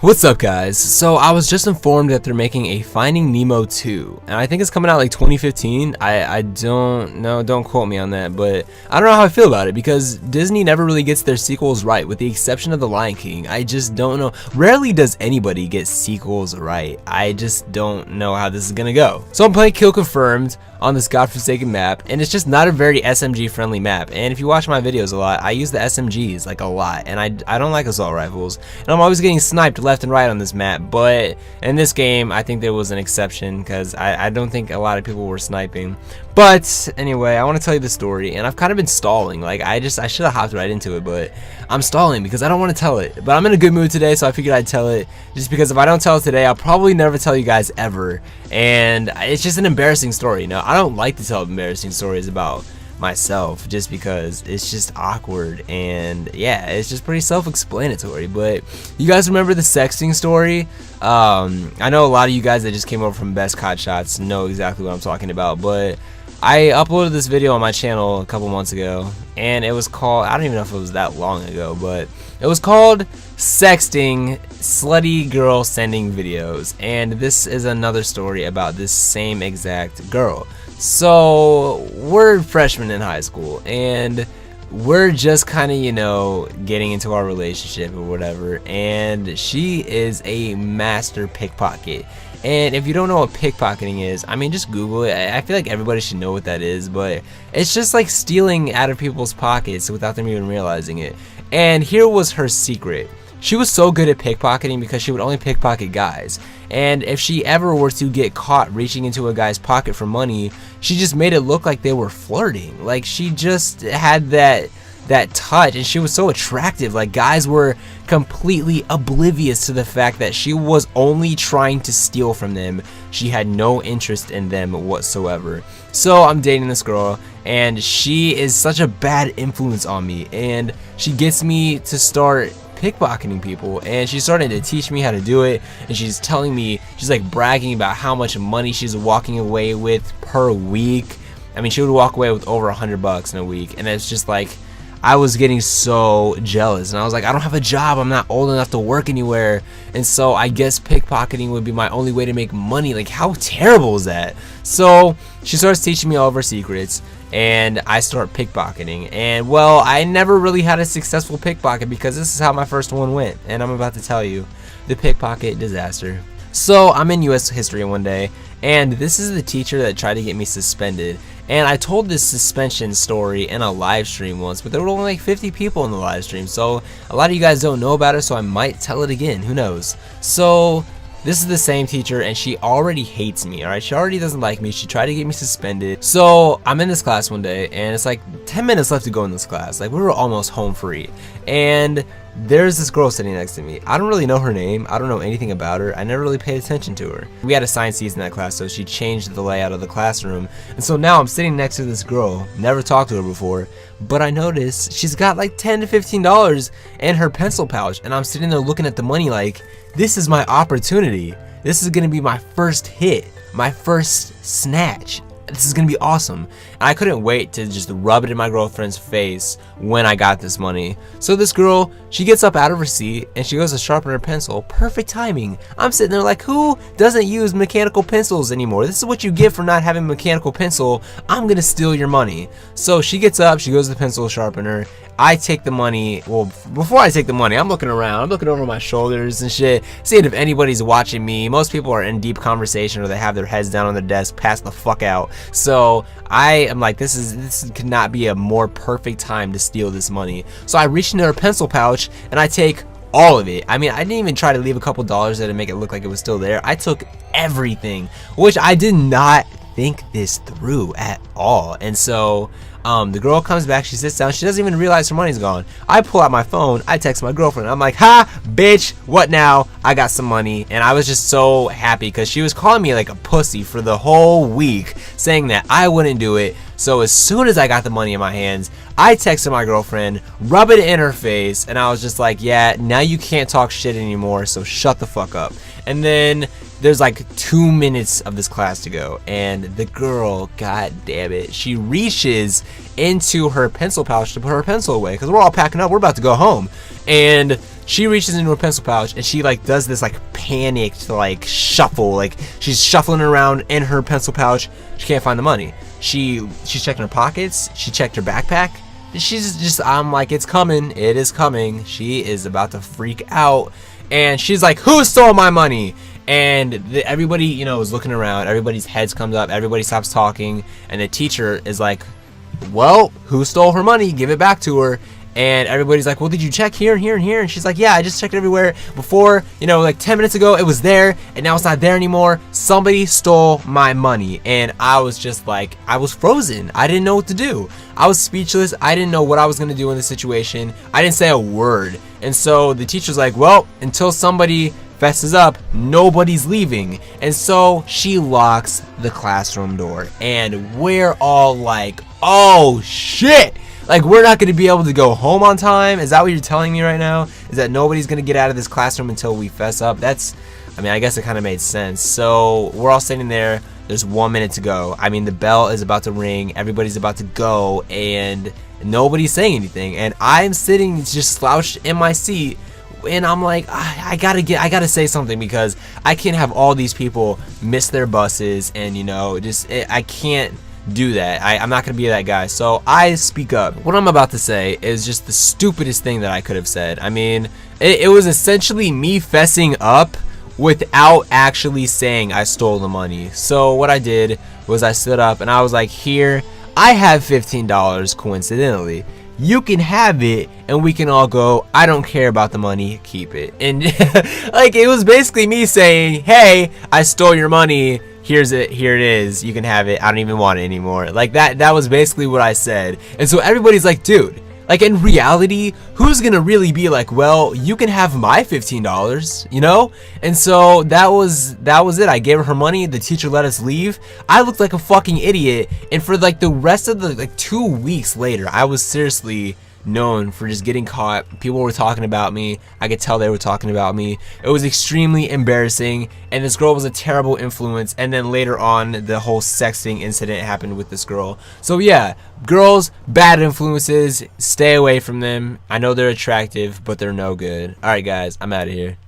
What's up, guys? So I was just informed that they're making a Finding Nemo 2, and I think it's coming out like 2015. I don't know, don't quote me on that, but I don't know how I feel about it because Disney never really gets their sequels right, with the exception of The Lion King. I just don't know. Rarely does anybody get sequels right. I just don't know how this is gonna go. So I'm playing Kill Confirmed on this godforsaken map, and it's just not a very SMG friendly map. And if you watch my videos a lot, I use the SMGs like a lot, and I don't like assault rifles, and I'm always getting sniped left and right on this map. But in this game, I think there was an exception because I don't think a lot of people were sniping. But anyway, I want to tell you the story, and I've kind of been stalling. Like I should have hopped right into it, but I'm stalling because I don't want to tell it. But I'm in a good mood today, so I figured I'd tell it, just because if I don't tell it today, I'll probably never tell you guys ever. And it's just an embarrassing story. Now, I don't like to tell embarrassing stories about myself just because it's just awkward, and yeah, it's just pretty self-explanatory. But you guys remember the sexting story? I know a lot of you guys that just came over from Best Cod Shots know exactly what I'm talking about, but I uploaded this video on my channel a couple months ago, and it was called, I don't even know if it was that long ago, but it was called Sexting Slutty Girl Sending Videos. And this is another story about this same exact girl. So we're freshmen in high school, and we're just kind of, you know, getting into our relationship or whatever, and she is a master pickpocket. And if you don't know what pickpocketing is, I mean, just Google it. I feel like everybody should know what that is, but it's just like stealing out of people's pockets without them even realizing it. And here was her secret. She was so good at pickpocketing because she would only pickpocket guys. And if she ever were to get caught reaching into a guy's pocket for money, she just made it look like they were flirting. Like, she just had that touch, and she was so attractive. Like, guys were completely oblivious to the fact that she was only trying to steal from them. She had no interest in them whatsoever. So I'm dating this girl, and she is such a bad influence on me, and she gets me to start pickpocketing people, and she's starting to teach me how to do it. And she's telling me, she's like bragging about how much money she's walking away with per week. I mean, she would walk away with over $100 in a week, and it's just like, I was getting so jealous, and I was like, I don't have a job, I'm not old enough to work anywhere, and so I guess pickpocketing would be my only way to make money. Like, how terrible is that? So she starts teaching me all of her secrets, and I start pickpocketing. And well, I never really had a successful pickpocket because this is how my first one went, and I'm about to tell you the pickpocket disaster. So I'm in US history one day, and this is the teacher that tried to get me suspended. And I told this suspension story in a live stream once, but there were only like 50 people in the live stream, so a lot of you guys don't know about it, so I might tell it again, who knows. So this is the same teacher, and she already hates me, alright? She already doesn't like me. She tried to get me suspended. So I'm in this class one day, and it's like 10 minutes left to go in this class. Like, we were almost home free, and there's this girl sitting next to me. I don't really know her name. I don't know anything about her. I never really paid attention to her. We had a science season in that class, so she changed the layout of the classroom. And so now I'm sitting next to this girl. Never talked to her before, but I noticed she's got like $10 to $15 in her pencil pouch. And I'm sitting there looking at the money like, this is my opportunity. This is gonna be my first hit, my first snatch. This is gonna be awesome. And I couldn't wait to just rub it in my girlfriend's face when I got this money. So this girl, she gets up out of her seat and she goes to sharpen her pencil. Perfect timing. I'm sitting there like, who doesn't use mechanical pencils anymore? This is what you get for not having a mechanical pencil. I'm gonna steal your money. So she gets up, she goes to the pencil sharpener. I take the money. Well, before I take the money, I'm looking around. I'm looking over my shoulders and shit, seeing if anybody's watching me. Most people are in deep conversation, or they have their heads down on their desk, pass the fuck out. So I am like, this could not be a more perfect time to steal this money. So I reach into her pencil pouch and I take all of it. I mean, I didn't even try to leave a couple dollars there to make it look like it was still there. I took everything, which I did not think this through at all. And so the girl comes back, she sits down, she doesn't even realize her money's gone. I pull out my phone, I text my girlfriend, I'm like, ha, bitch, what now? I got some money. And I was just so happy because she was calling me like a pussy for the whole week, saying that I wouldn't do it. So as soon as I got the money in my hands, I texted my girlfriend, rub it in her face, and I was just like, yeah, now you can't talk shit anymore, so shut the fuck up. And then there's like 2 minutes of this class to go, and the girl, god damn it, she reaches into her pencil pouch to put her pencil away because we're all packing up, we're about to go home, and she reaches into her pencil pouch and she like does this like panicked like shuffle, like she's shuffling around in her pencil pouch. She can't find the money. She's checking her pockets, she checked her backpack. She's just, I'm like, it's coming, it is coming. She is about to freak out, and she's like, who stole my money? And everybody, you know, is looking around. Everybody's heads comes up, everybody stops talking, and the teacher is like, well, who stole her money? Give it back to her. And everybody's like, well, did you check here and here and here? And she's like, yeah, I just checked everywhere. Before, you know, like 10 minutes ago, it was there, and now it's not there anymore. Somebody stole my money. And I was just like, I was frozen. I didn't know what to do. I was speechless. I didn't know what I was going to do in this situation. I didn't say a word. And so the teacher's like, well, until somebody fesses up, nobody's leaving. And so she locks the classroom door. And we're all like, oh, shit. Like, we're not going to be able to go home on time? Is that what you're telling me right now? Is that nobody's going to get out of this classroom until we fess up? That's, I mean, I guess it kind of made sense. So we're all sitting there. There's 1 minute to go. I mean, the bell is about to ring. Everybody's about to go. And nobody's saying anything. And I'm sitting just slouched in my seat. And I'm like, I gotta say something, because I can't have all these people miss their buses. And, you know, I can't do that. I'm not gonna be that guy. So I speak up. What I'm about to say is just the stupidest thing that I could have said. I mean, it was essentially me fessing up without actually saying I stole the money. So what I did was I stood up and I was like, here, I have $15 coincidentally. You can have it and we can all go. I don't care about the money, keep it. And like, it was basically me saying, hey, I stole your money. Here it is, you can have it, I don't even want it anymore. Like, that was basically what I said. And so everybody's like, dude, like, in reality, who's gonna really be like, well, you can have my $15, you know? And so that was it. I gave her her money, the teacher let us leave. I looked like a fucking idiot, and for like the rest of the 2 weeks later, I was seriously known for just getting caught. People were talking about me. I could tell they were talking about me. It was extremely embarrassing, and this girl was a terrible influence. And then later on, the whole sexting incident happened with this girl. So yeah, girls, bad influences, stay away from them. I know they're attractive, but they're no good. Alright guys, I'm out of here.